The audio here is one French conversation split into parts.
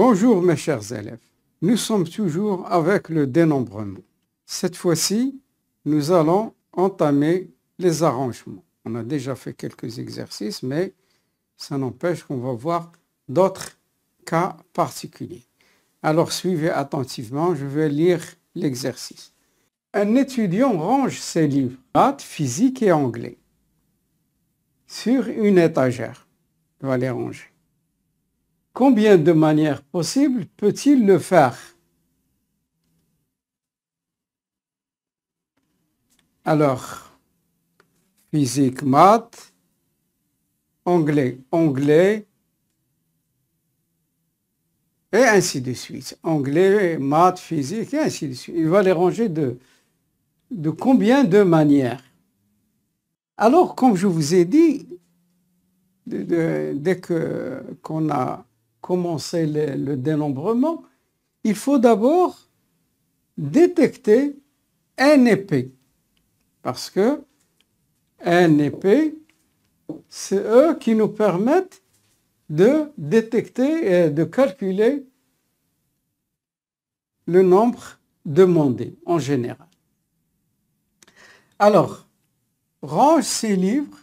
Bonjour mes chers élèves, nous sommes toujours avec le dénombrement. Cette fois-ci, nous allons entamer les arrangements. On a déjà fait quelques exercices, mais ça n'empêche qu'on va voir d'autres cas particuliers. Alors suivez attentivement, je vais lire l'exercice. Un étudiant range ses livres, maths, physique et anglais, sur une étagère. Il va les ranger. Combien de manières possibles peut-il le faire? Alors, physique, maths, anglais, et ainsi de suite. Anglais, maths, physique, et ainsi de suite. Il va les ranger de combien de manières? Alors, comme je vous ai dit, dès qu'on a commencé le dénombrement, il faut d'abord détecter N et P. Parce que N et P, c'est eux qui nous permettent de détecter et de calculer le nombre demandé en général. Alors, range ces livres.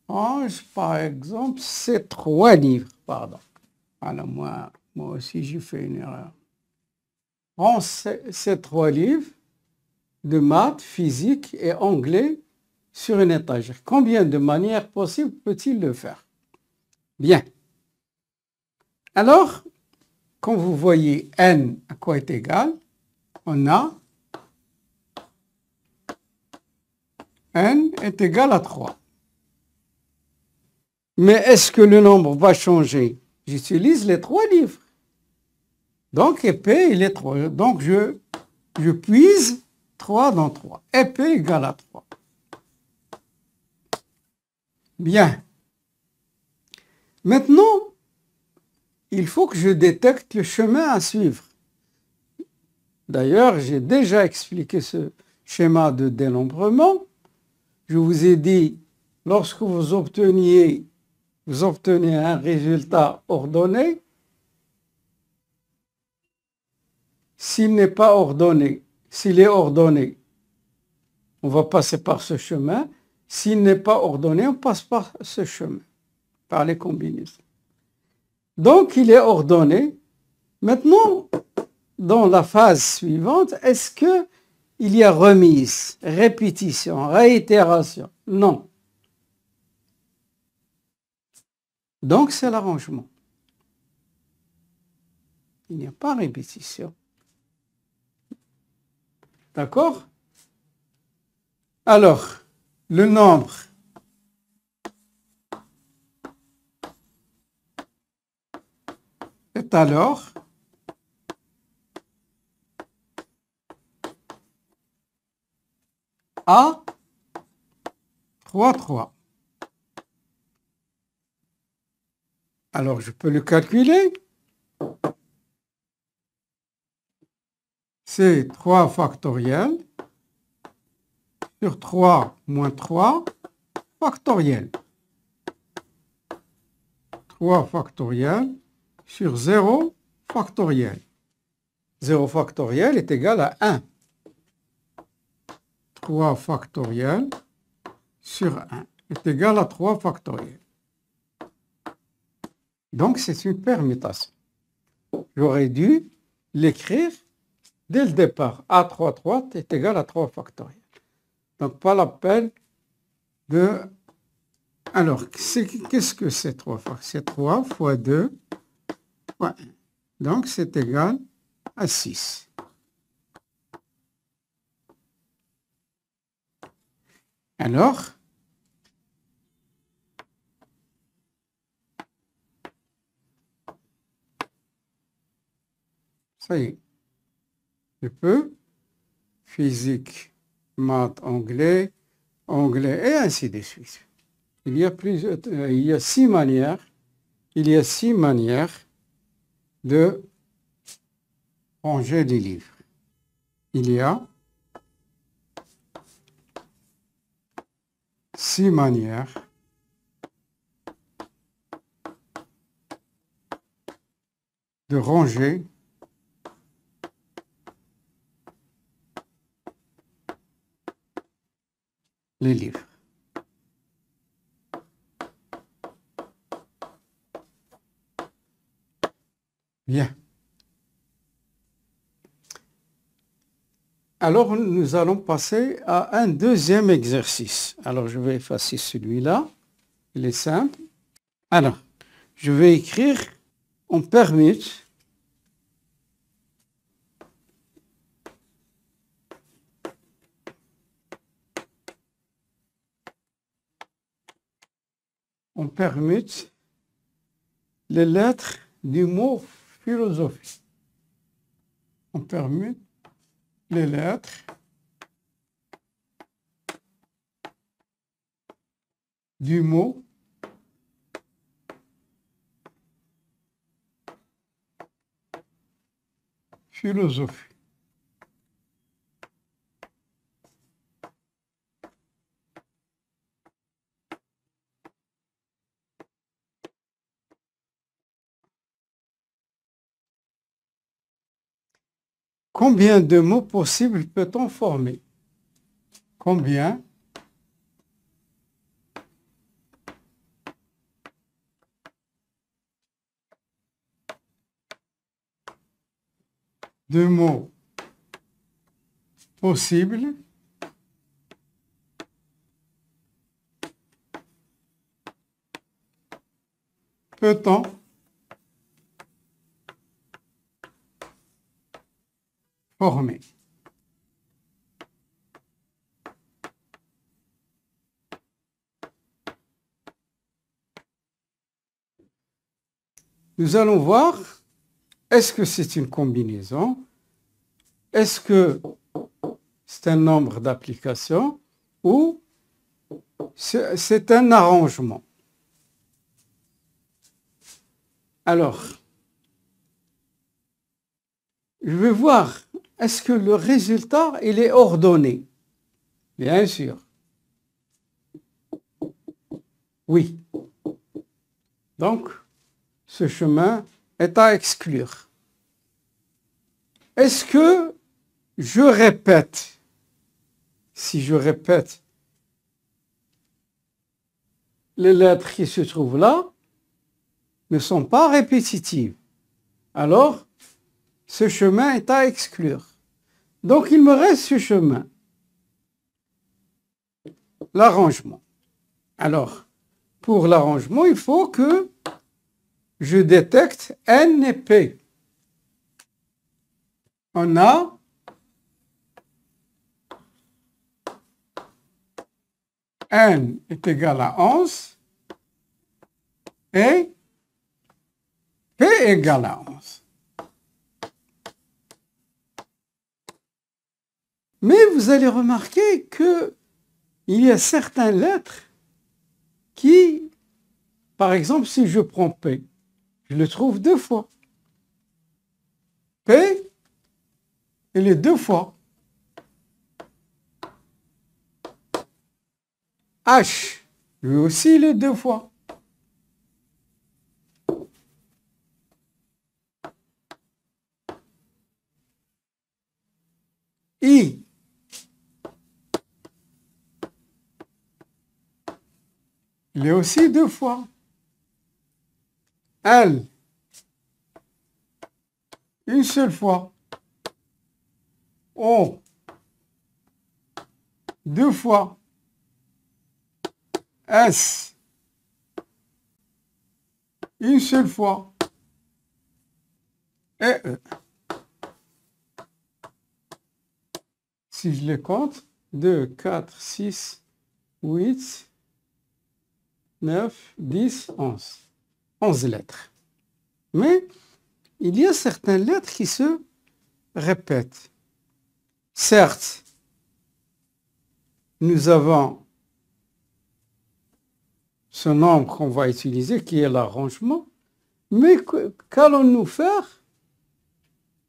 Range, par exemple, ces 3 livres. Pardon. Alors, moi aussi, j'ai fait une erreur. Range ces 3 livres de maths, physique et anglais sur une étagère. Combien de manières possibles peut-il le faire? Bien. Alors, quand vous voyez N à quoi est égal, on a N est égal à 3. Mais est-ce que le nombre va changer? J'utilise les 3 livres. Donc, épée, il est 3. Donc, je puise 3 dans 3. Épée égale à 3. Bien. Maintenant, il faut que je détecte le chemin à suivre. D'ailleurs, j'ai déjà expliqué ce schéma de dénombrement. Je vous ai dit, lorsque vous obtenez un résultat ordonné. S'il n'est pas ordonné, s'il est ordonné, on va passer par ce chemin. S'il n'est pas ordonné, on passe par ce chemin, par les combinaisons. Donc, il est ordonné. Maintenant, dans la phase suivante, est-ce qu'il y a remise, répétition, réitération? Non. Donc, c'est l'arrangement. Il n'y a pas répétition. D'accord? Alors, le nombre est alors A 3. Alors, je peux le calculer. C'est 3 factoriel sur 3 moins 3 factoriel. 3 factoriel sur 0 factoriel. 0 factoriel est égal à 1. 3 factoriel sur 1 est égal à 3 factoriel. Donc, c'est une permutation. J'aurais dû l'écrire dès le départ. A3 est égal à 3 factoriel. Donc, pas la peine de... Alors, qu'est-ce que c'est 3 factoriel? C'est 3 fois 2 fois 1. Donc, c'est égal à 6. Alors, ça y est. Je peux physique, maths, anglais, et ainsi de suite. Il y a 6 manières. Il y a 6 manières de ranger les livres. Il y a 6 manières de ranger les livres. Bien. Alors, nous allons passer à un deuxième exercice. Alors, je vais effacer celui-là. Il est simple. Alors, je vais écrire, on permute les lettres du mot philosophie. On permute les lettres du mot philosophie. Combien de mots possibles peut-on former? Combien de mots possibles peut-on former? Nous allons voir, est-ce que c'est une combinaison? Est-ce que c'est un nombre d'applications ou c'est un arrangement? Alors, je vais voir, est-ce que le résultat, il est ordonné? Bien sûr. Oui. Donc, ce chemin est à exclure. Est-ce que je répète? Si je répète les lettres qui se trouvent là ne sont pas répétitives. Alors, ce chemin est à exclure. Donc, il me reste ce chemin. L'arrangement. Alors, pour l'arrangement, il faut que je détecte N et P. On a N est égal à 11 et P égale à 11. Mais vous allez remarquer qu'il y a certaines lettres qui, par exemple, si je prends P, je le trouve deux fois. P, il est deux fois. H, lui aussi, il est deux fois. I, il est aussi deux fois. L, une seule fois. O, deux fois. S, une seule fois. Et E. Si je les compte, 2, 4, 6, 8, 9, 10, 11. 11 lettres. Mais il y a certaines lettres qui se répètent. Certes, nous avons ce nombre qu'on va utiliser qui est l'arrangement, mais qu'allons-nous faire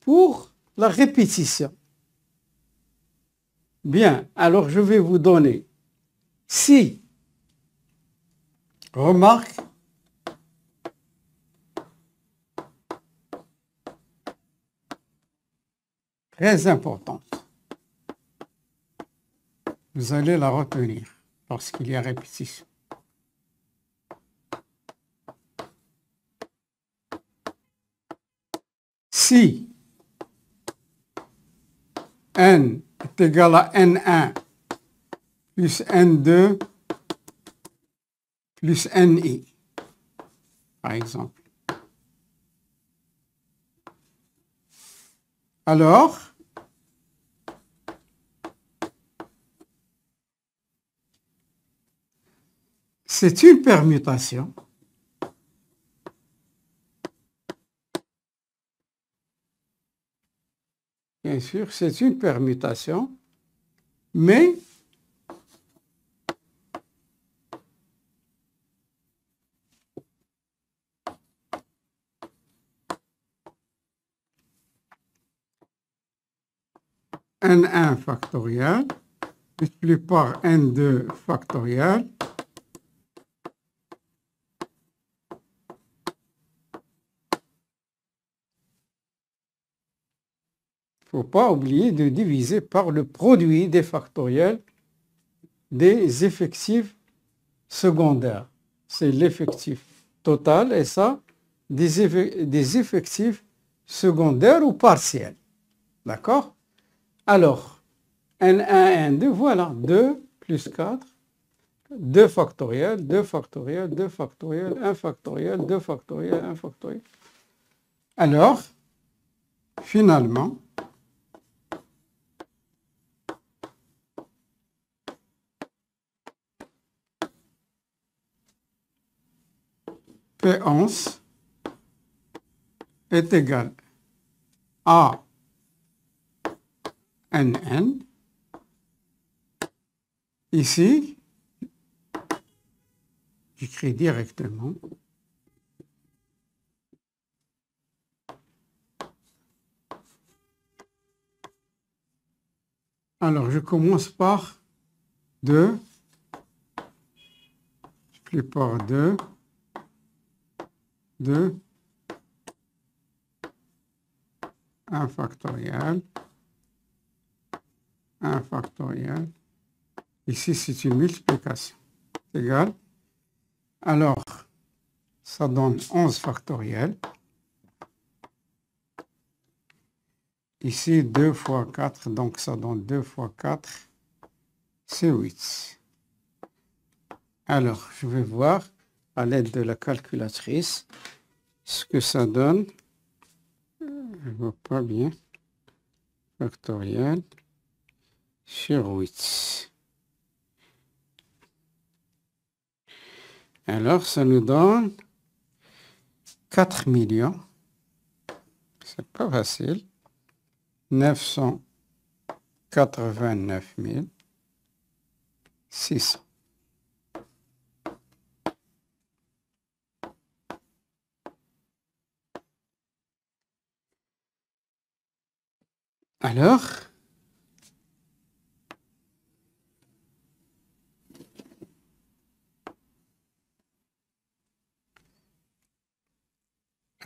pour la répétition? Bien, alors je vais vous donner si, remarque, très importante. Vous allez la retenir lorsqu'il y a répétition. Si n est égal à n1 plus n2 plus ni, par exemple, alors c'est une permutation bien sûr, c'est une permutation, mais n1 factoriel multiplié par n2 factoriel il ne faut pas oublier de diviser par le produit des factoriels des effectifs secondaires. C'est l'effectif total et ça, des effectifs secondaires ou partiels. D'accord? Alors, n1, n2, voilà, 2 plus 4, 2 factoriel, 2 factoriel, 2 factoriel, 1 factoriel, 2 factoriel, 1 factoriel. Alors, finalement, P11 est égal à Nn. Ici, j'écris directement. Alors, je commence par 2, multiplié par 2, 2, 1 factoriel, 1 factoriel. Ici, c'est une multiplication. Égal. Alors, ça donne 11 factoriel. Ici, 2 fois 4, donc ça donne 2 fois 4, c'est 8. Alors, je vais voir à l'aide de la calculatrice ce que ça donne. Je ne vois pas bien. Factoriel sur 8. Alors, ça nous donne 4 millions. C'est pas facile. 989 600.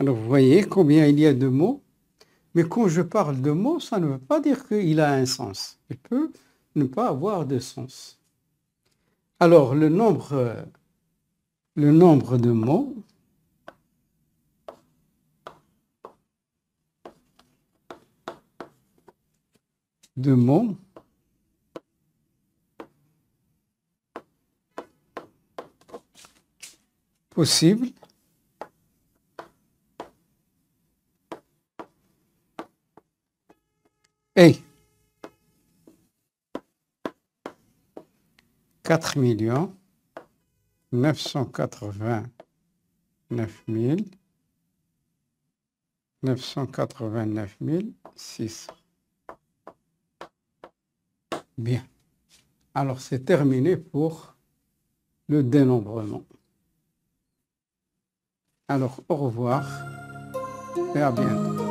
Alors, vous voyez combien il y a de mots, mais quand je parle de mots, ça ne veut pas dire qu'il a un sens. Il peut ne pas avoir de sens. Alors, le nombre de mots possibles est 4 989 600. Bien. Alors, c'est terminé pour le dénombrement. Alors, au revoir et à bientôt.